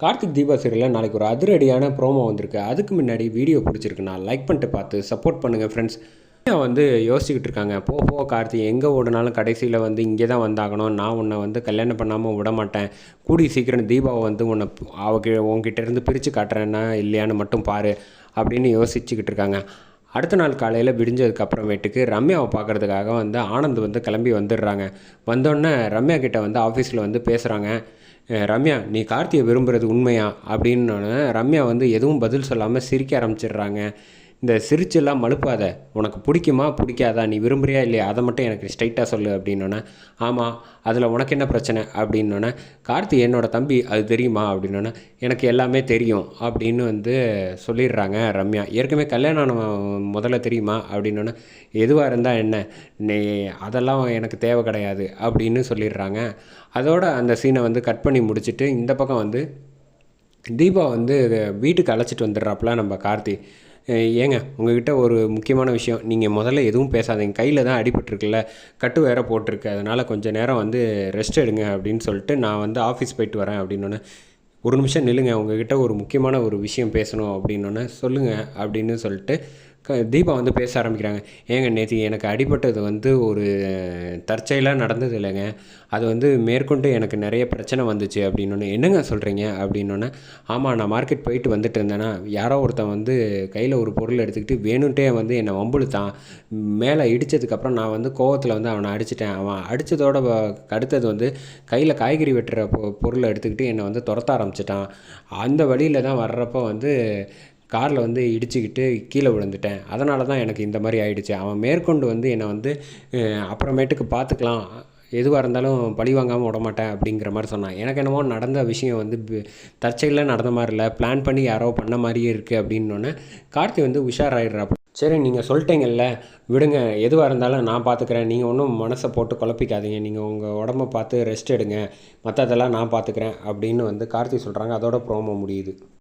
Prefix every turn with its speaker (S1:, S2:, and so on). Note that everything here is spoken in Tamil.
S1: கார்த்திக் தீபா சீரியலில் நாளைக்கு ஒரு அதிரடியான ப்ரோமோ வந்திருக்கு. அதுக்கு முன்னாடி வீடியோ பிடிச்சிருக்குண்ணா லைக் பண்ணிட்டு பார்த்து சப்போர்ட் பண்ணுங்கள் ஃப்ரெண்ட்ஸ். வந்து யோசிச்சுக்கிட்டு இருக்காங்க, போ கார்த்தி எங்கே ஓடினாலும் கடைசியில் வந்து இங்கே தான் வந்தாகணும். நான் உன்னை வந்து கல்யாணம் பண்ணாமல் விட மாட்டேன். கூடி சீக்கிரம் தீபாவை வந்து உன்னை உன்கிட்ட இருந்து பிரித்து காட்டுறேன்னா இல்லையான்னு மட்டும் பாரு அப்படின்னு யோசிச்சுக்கிட்டு இருக்காங்க. அடுத்த நாள் காலையில் விடிஞ்சதுக்கு அப்புறமேட்டுக்கு ரம்யாவை பார்க்குறதுக்காக வந்து ஆனந்த் வந்து கிளம்பி வந்துடுறாங்க. வந்தோடனே ரம்யா கிட்ட வந்து ஆஃபீஸில் வந்து பேசுகிறாங்க. ரம்யா, நீ கார்த்தியை விரும்புகிறது உண்மையா அப்படின்னோடனே ரம்யா வந்து எதுவும் பதில் சொல்லாமல் சிரிக்க ஆரம்பிச்சிடுறாங்க. இந்த சிரிச்செல்லாம் மழுப்பாத, உனக்கு பிடிக்குமா பிடிக்காதா, நீ விரும்புறியா இல்லையா, அதை மட்டும் எனக்கு ஸ்ட்ரைட்டாக சொல்லு அப்படின்னோடனே, ஆமாம் அதில் உனக்கு என்ன பிரச்சனை அப்படின்னோடனே, கார்த்தி என்னோடய தம்பி அது தெரியுமா அப்படின்னோடனே, எனக்கு எல்லாமே தெரியும் அப்படின்னு வந்து சொல்லிடுறாங்க ரம்யா. ஏற்கனவே கல்யாணம் முதல்ல தெரியுமா அப்படின்னோடனே, எதுவாக இருந்தால் என்ன, நீ அதெல்லாம் எனக்கு தேவை கிடையாது அப்படின்னு சொல்லிடுறாங்க. அதோட அந்த சீனை வந்து கட் பண்ணி முடிச்சுட்டு இந்த பக்கம் வந்து தீபா வந்து வீட்டுக்கு அழைச்சிட்டு வந்துடுறாப்புல நம்ம கார்த்தி. ஏங்க உங்ககிட்ட ஒரு முக்கியமான விஷயம், நீங்கள் முதல்ல எதுவும் பேசாதீங்க, கையில் தான் அடிபட்டுருக்குல்ல, கட்டு வேற போட்டிருக்கு, அதனால் கொஞ்சம் நேரம் வந்து ரெஸ்ட் எடுங்க அப்படின்னு சொல்லிட்டு நான் வந்து ஆஃபீஸ் போயிட்டு வரேன் அப்படின்னோடனே, ஒரு நிமிஷம் நில்லுங்க, உங்ககிட்ட ஒரு முக்கியமான ஒரு விஷயம் பேசணும் அப்படின்னோடனே, சொல்லுங்கள் அப்படின்னு சொல்லிட்டு தீபா வந்து பேச ஆரம்பிக்கிறாங்க. ஏங்க நேற்று எனக்கு அடிபட்டது வந்து ஒரு தற்செயலாக நடந்தது இல்லைங்க, அது வந்து மேற்கொண்டு எனக்கு நிறைய பிரச்சனை வந்துச்சு அப்படின்னோடனே, என்னங்க சொல்கிறீங்க அப்படின்னோடனே, ஆமாம் நான் மார்க்கெட் போயிட்டு வந்துட்டு இருந்தேன்னா யாரோ ஒருத்தன் வந்து கையில் ஒரு பொருள் எடுத்துக்கிட்டு வேணுன்ட்டே வந்து என்னை வம்புழுத்தான். மேலே இடித்ததுக்கப்புறம் நான் வந்து கோவத்தில் வந்து அவனை அடிச்சிட்டேன். அவன் அடித்ததோட அடுத்தது வந்து கையில் காய்கறி வெட்டுற பொருளை எடுத்துக்கிட்டு என்னை வந்து துரத்த ஆரம்பிச்சிட்டான். அந்த வழியில் தான் வர்றப்போ வந்து காரில் வந்து இடிச்சுக்கிட்டு கீழே விழுந்துட்டேன். அதனால தான் எனக்கு இந்த மாதிரி ஆயிடுச்சு. அவன் மேற்கொண்டு வந்து என்னை வந்து அப்புறமேட்டுக்கு பார்த்துக்கலாம், எதுவாக இருந்தாலும் பழி வாங்காமல் விடமாட்டேன் அப்படிங்கிற மாதிரி சொன்னான். எனக்கு என்னமோ நடந்த விஷயம் வந்து தற்செயலாக நடந்த மாதிரி இல்லை, பிளான் பண்ணி யாரோ பண்ண மாதிரியே இருக்குது அப்படின்னோடனே கார்த்தி வந்து உஷாராயிடுறாப்பு. சரி நீங்கள் சொல்லிட்டீங்கல்ல, விடுங்க, எதுவாக இருந்தாலும் நான் பார்த்துக்கிறேன், நீங்கள் ஒன்றும் மனசை போட்டு குழப்பிக்காதீங்க, நீங்கள் உங்கள் உடம்ப பார்த்து ரெஸ்ட் எடுங்க, மற்றதெல்லாம் நான் பார்த்துக்கிறேன் அப்படின்னு வந்து கார்த்தி சொல்கிறாங்க. அதோட ப்ரோமோ முடியுது.